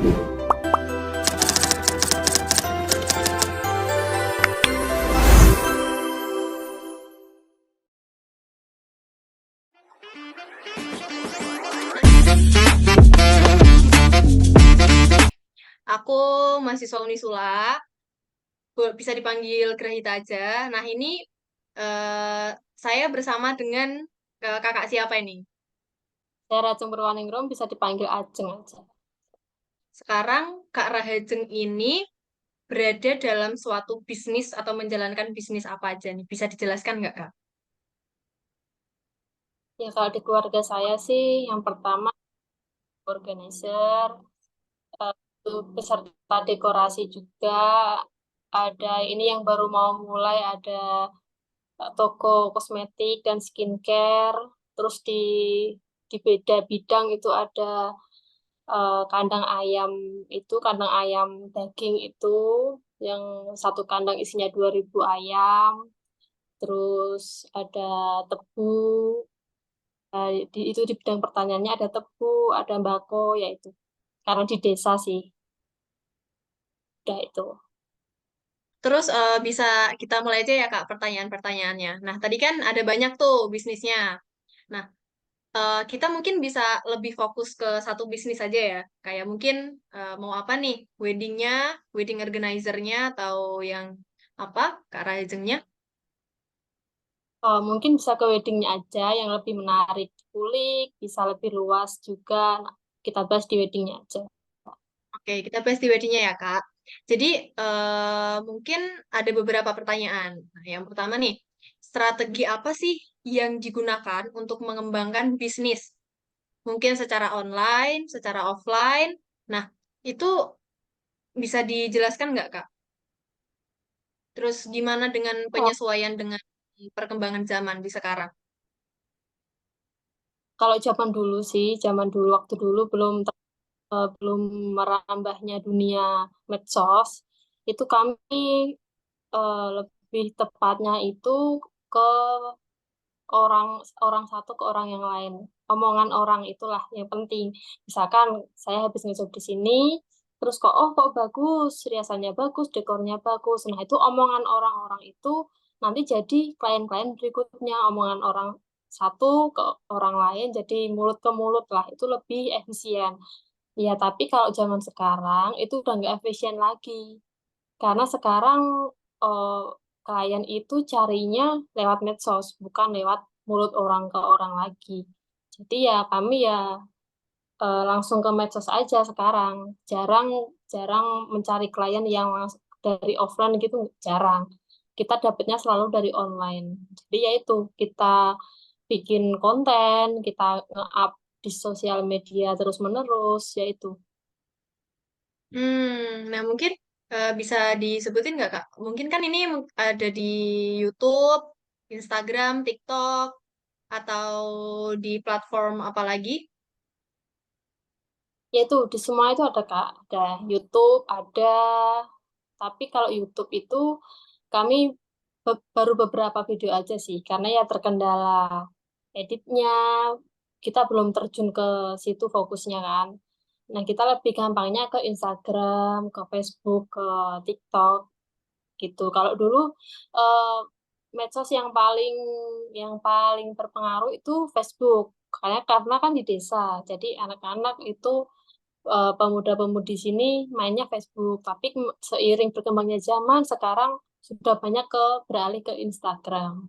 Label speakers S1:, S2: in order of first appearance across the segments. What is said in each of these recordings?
S1: Aku mahasiswa Unisula, bisa dipanggil Grahita aja. Nah, ini saya bersama dengan kakak siapa ini?
S2: Saya Rajeng Purwaningrum bisa dipanggil Ajeng aja.
S1: Sekarang Kak Rahajeng ini berada dalam suatu bisnis atau menjalankan bisnis apa aja nih? Bisa dijelaskan nggak, Kak?
S2: Ya kalau di keluarga saya sih yang pertama organizer, itu peserta dekorasi juga, ada ini yang baru mau mulai ada toko kosmetik dan skincare, terus di beda bidang itu ada kandang ayam kandang ayam daging itu yang satu kandang isinya 2.000 ayam, terus ada tebu. Itu di bidang pertaniannya ada tebu, ada mbako, yaitu karena di desa sih, udah itu.
S1: Terus bisa kita mulai aja ya, Kak, pertanyaan-pertanyaannya. Nah, tadi kan ada banyak tuh bisnisnya. Nah, kita mungkin bisa lebih fokus ke satu bisnis aja ya. Kayak mungkin mau apa nih? Weddingnya, wedding organizer-nya, atau yang apa? Kak Rajengnya?
S2: Mungkin bisa ke weddingnya aja yang lebih menarik kulik, bisa lebih luas juga. Nah, kita bahas di weddingnya aja.
S1: Oke, kita bahas di weddingnya ya, Kak. Jadi, mungkin ada beberapa pertanyaan. Nah, yang pertama nih, strategi apa sih yang digunakan untuk mengembangkan bisnis? Mungkin secara online, secara offline. Nah, itu bisa dijelaskan nggak, Kak? Terus gimana dengan
S2: Oh,
S1: penyesuaian dengan perkembangan zaman di sekarang?
S2: kalau zaman dulu sih, zaman dulu waktu dulu belum merambahnya dunia medsos, itu kami lebih tepatnya itu ke orang orang satu ke orang yang lain. Omongan orang itulah yang penting. Misalkan saya habis ngejob di sini, terus kok bagus, riasannya bagus, dekornya bagus. Nah, itu omongan orang-orang itu nanti jadi klien-klien berikutnya, omongan orang satu ke orang lain jadi mulut ke mulut lah, itu lebih efisien. Ya, tapi kalau zaman sekarang itu udah nggak efisien lagi. Karena sekarang eh, klien itu carinya lewat medsos, bukan lewat mulut orang ke orang lagi. Jadi ya kami ya langsung ke medsos aja sekarang. Jarang jarang mencari klien yang dari offline gitu, jarang. Kita dapatnya selalu dari online. Jadi ya itu, kita bikin konten, kita nge-up di sosial media terus-menerus, yaitu.
S1: Nah mungkin bisa disebutin nggak, Kak? Mungkin kan ini ada di YouTube, Instagram, TikTok, atau di platform apa lagi?
S2: Yaitu di semua itu ada Kak, ada YouTube, ada. Tapi kalau YouTube itu kami baru beberapa video aja sih, karena ya terkendala editnya, kita belum terjun ke situ fokusnya kan. Nah, kita lebih gampangnya ke Instagram, ke Facebook, ke TikTok gitu. Kalau dulu eh, medsos yang paling berpengaruh itu Facebook. Karena kan di desa, jadi anak-anak itu pemuda-pemudi sini mainnya Facebook. Tapi seiring berkembangnya zaman, sekarang sudah banyak beralih ke Instagram.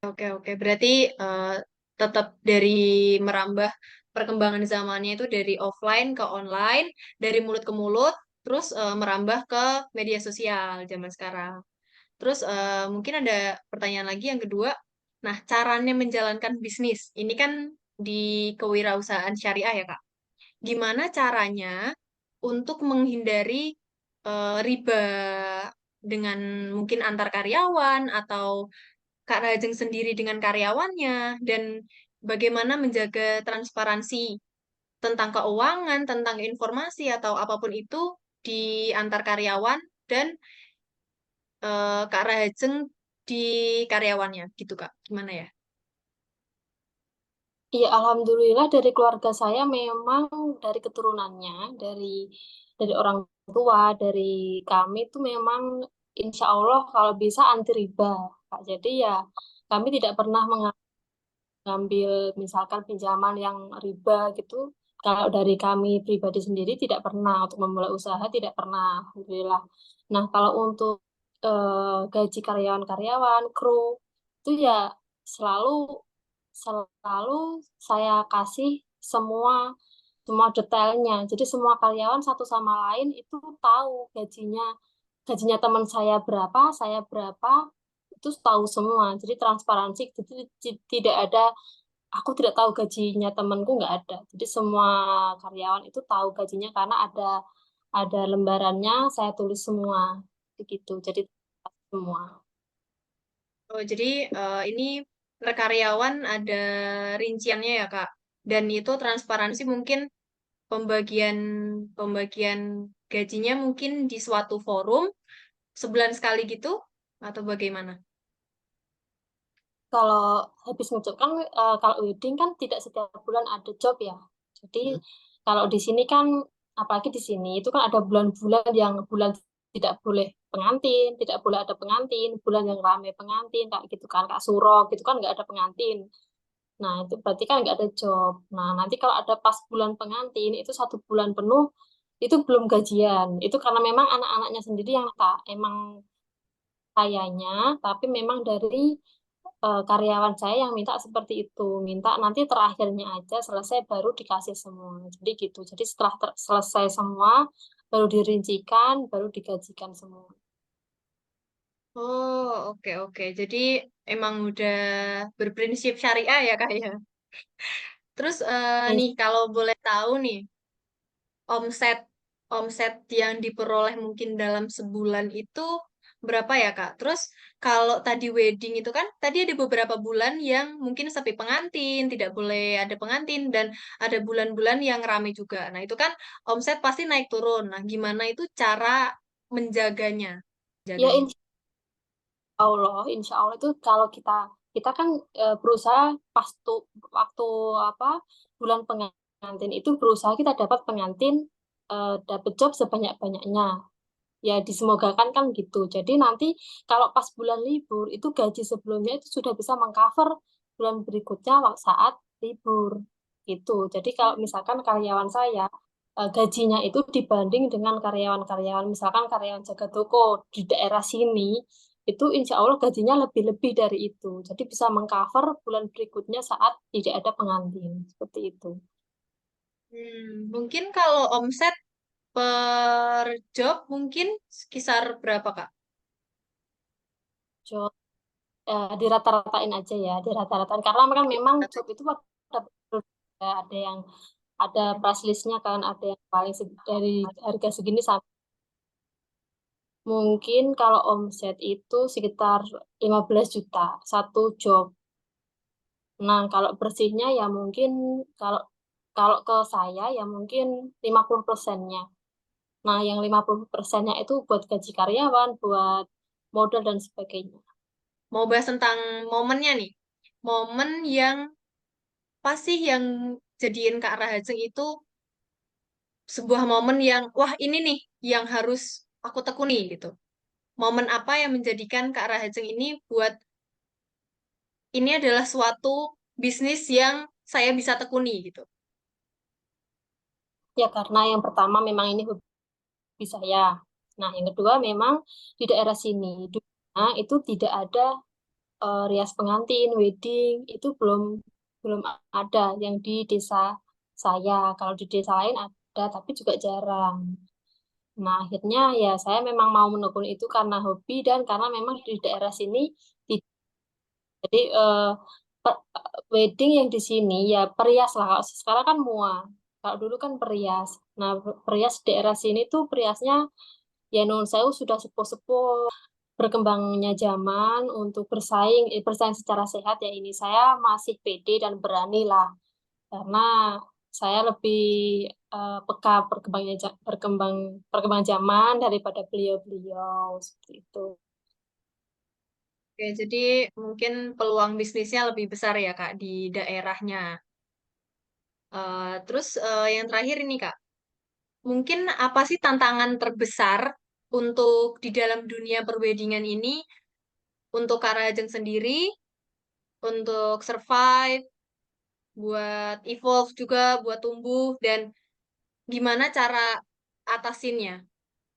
S1: Oke, oke. Berarti eh, tetap dari merambah perkembangan zamannya itu dari offline ke online, dari mulut ke mulut, terus merambah ke media sosial zaman sekarang. Terus mungkin ada pertanyaan lagi yang kedua. Nah, caranya menjalankan bisnis. Ini kan di kewirausahaan syariah ya, Kak. Gimana caranya untuk menghindari riba dengan mungkin antar karyawan atau Kak Rajeng sendiri dengan karyawannya dan bagaimana menjaga transparansi tentang keuangan, tentang informasi atau apapun itu di antar karyawan dan Kak Rajeng di karyawannya gitu Kak. Gimana ya?
S2: Iya, alhamdulillah dari keluarga saya memang dari keturunannya, dari orang tua, dari kami itu memang insya Allah kalau bisa anti riba, Kak. Jadi ya kami tidak pernah mengambil misalkan pinjaman yang riba gitu. Kalau dari kami pribadi sendiri tidak pernah untuk memulai usaha tidak pernah, alhamdulillah. Nah, kalau untuk gaji karyawan-karyawan, kru itu ya selalu selalu saya kasih semua semua detailnya. Jadi semua karyawan satu sama lain itu tahu gajinya teman saya berapa, itu tahu semua. Jadi transparansi, jadi tidak ada aku tidak tahu gajinya temanku nggak ada. Jadi semua karyawan itu tahu gajinya karena ada lembarannya, saya tulis semua begitu. Jadi semua.
S1: Oh, jadi ini per karyawan ada rinciannya ya, Kak. Dan itu transparansi mungkin pembagian pembagian gajinya mungkin di suatu forum sebulan sekali gitu atau bagaimana?
S2: Kalau habis ngejob kan kalau wedding kan tidak setiap bulan ada job ya. Jadi kalau di sini kan apalagi di sini itu kan ada bulan-bulan yang bulan tidak boleh pengantin, tidak boleh ada pengantin, bulan yang ramai pengantin kayak gitu kan, Kak Suro gitu kan nggak ada pengantin. Nah, itu berarti kan nggak ada job. Nah, nanti kalau ada pas bulan pengantin, itu 1 bulan penuh, itu belum gajian. Itu karena memang anak-anaknya sendiri yang tak, emang kayaknya, tapi memang dari karyawan saya yang minta seperti itu. Minta nanti terakhirnya aja selesai baru dikasih semua. Jadi gitu. Jadi setelah selesai semua, baru dirincikan, baru digajikan semua.
S1: Oh, oke oke. Jadi emang udah berprinsip syariah ya, Kak ya. Terus nih kalau boleh tahu nih, omset omset yang diperoleh mungkin dalam sebulan itu berapa ya, Kak? Terus kalau tadi wedding itu kan tadi ada beberapa bulan yang mungkin sepi pengantin, tidak boleh ada pengantin dan ada bulan-bulan yang ramai juga. Nah, itu kan omset pasti naik turun. Nah, gimana itu cara menjaganya?
S2: Ya
S1: Jaganya.
S2: insya Allah itu kalau kita kita kan berusaha pas tuh waktu apa bulan pengantin itu berusaha kita dapat pengantin dapat job sebanyak-banyaknya. Ya disemogakan kan gitu. Jadi nanti kalau pas bulan libur itu gaji sebelumnya itu sudah bisa mengcover bulan berikutnya saat libur gitu. Jadi kalau misalkan karyawan saya gajinya itu dibanding dengan karyawan-karyawan misalkan karyawan jaga toko di daerah sini itu insya Allah gajinya lebih-lebih dari itu. Jadi bisa mengcover bulan berikutnya saat tidak ada pengantin seperti itu.
S1: Mungkin kalau omset per job mungkin sekitar berapa, Kak?
S2: Job dirata-ratain aja ya, dirata-ratain karena kan memang job itu ada yang ada price listnya kan, ada yang paling dari harga segini sampai mungkin kalau omset itu sekitar 15 juta satu job. Nah, kalau bersihnya ya mungkin kalau kalau ke saya ya mungkin 50%-nya. Nah, yang 50%-nya itu buat gaji karyawan, buat modal dan sebagainya.
S1: Mau bahas tentang momennya nih. Momen yang pasti yang jadiin Kak Rahajeng itu sebuah momen yang, wah ini nih yang harus aku tekuni gitu. Momen apa yang menjadikan Kak Rahajeng ini buat ini adalah suatu bisnis yang saya bisa tekuni gitu.
S2: Ya karena yang pertama memang ini hobi saya. Nah, yang kedua memang di daerah sini itu tidak ada rias pengantin, wedding itu belum belum ada yang di desa saya. Kalau di desa lain ada, tapi juga jarang. Nah, akhirnya ya saya memang mau menekuni itu karena hobi dan karena memang di daerah sini jadi wedding yang di sini ya perias lah. Kalau sekarang kan mua. Kalau dulu kan perias. Nah, perias di daerah sini tuh periasnya ya non sewu sudah sepuh-sepuh berkembangnya zaman untuk bersaing secara sehat ya ini saya masih pede dan berani lah karena saya lebih peka perkembangan zaman daripada beliau-beliau seperti itu.
S1: Oke, jadi mungkin peluang bisnisnya lebih besar ya Kak di daerahnya. Terus yang terakhir ini Kak, mungkin apa sih tantangan terbesar untuk di dalam dunia perwedingan ini untuk Kak Rajeng sendiri, untuk survive, buat evolve juga, buat tumbuh, dan gimana cara atasinnya?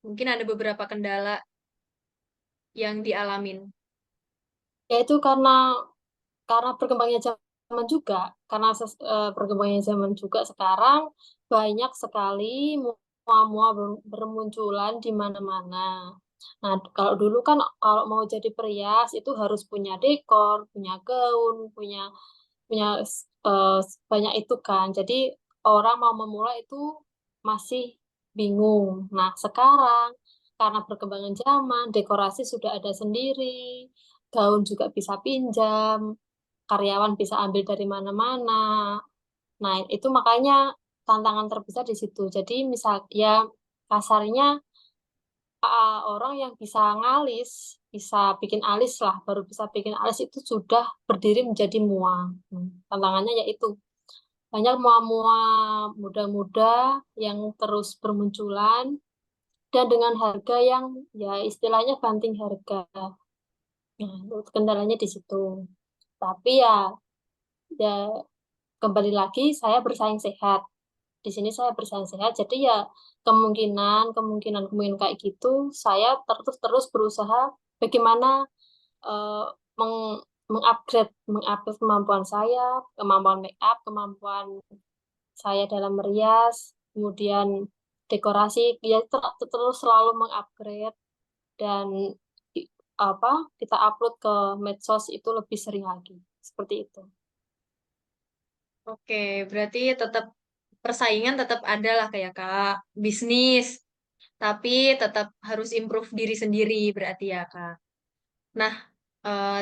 S1: Mungkin ada beberapa kendala yang dialamin.
S2: Ya itu karena berkembangnya zaman juga, karena berkembangnya zaman juga sekarang banyak sekali mua-mua bermunculan di mana-mana. Nah, kalau dulu kan kalau mau jadi perias itu harus punya dekor, punya gaun, punya banyak itu kan. Jadi orang mau memulai itu masih bingung. Nah, sekarang karena perkembangan zaman, dekorasi sudah ada sendiri, gaun juga bisa pinjam, karyawan bisa ambil dari mana-mana. Nah, itu makanya tantangan terbesar di situ. Jadi misal ya kasarnya orang yang bisa ngalis, bisa bikin alis lah, baru bisa bikin alis itu sudah berdiri menjadi mua. Tantangannya yaitu banyak mua-mua muda-muda yang terus bermunculan dan dengan harga yang ya istilahnya banting harga. Nah, itu kendalanya di situ. Tapi ya kembali lagi saya bersaing sehat. Di sini saya bersaing sehat, jadi ya kemungkinan kayak gitu saya terus berusaha bagaimana eh, meng mengupgrade kemampuan saya, kemampuan make up, kemampuan saya dalam merias, kemudian dekorasi, ya terus selalu mengupgrade dan i- apa kita upload ke medsos itu lebih sering lagi seperti itu.
S1: Oke, berarti tetap persaingan tetap ada lah kayak Kak, bisnis, tapi tetap harus improve diri sendiri berarti ya Kak. Nah,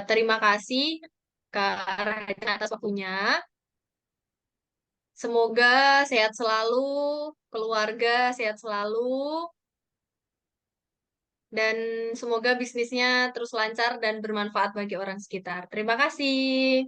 S1: terima kasih Kak Raja atas waktunya. Semoga sehat selalu, keluarga sehat selalu, dan semoga bisnisnya terus lancar dan bermanfaat bagi orang sekitar. Terima kasih.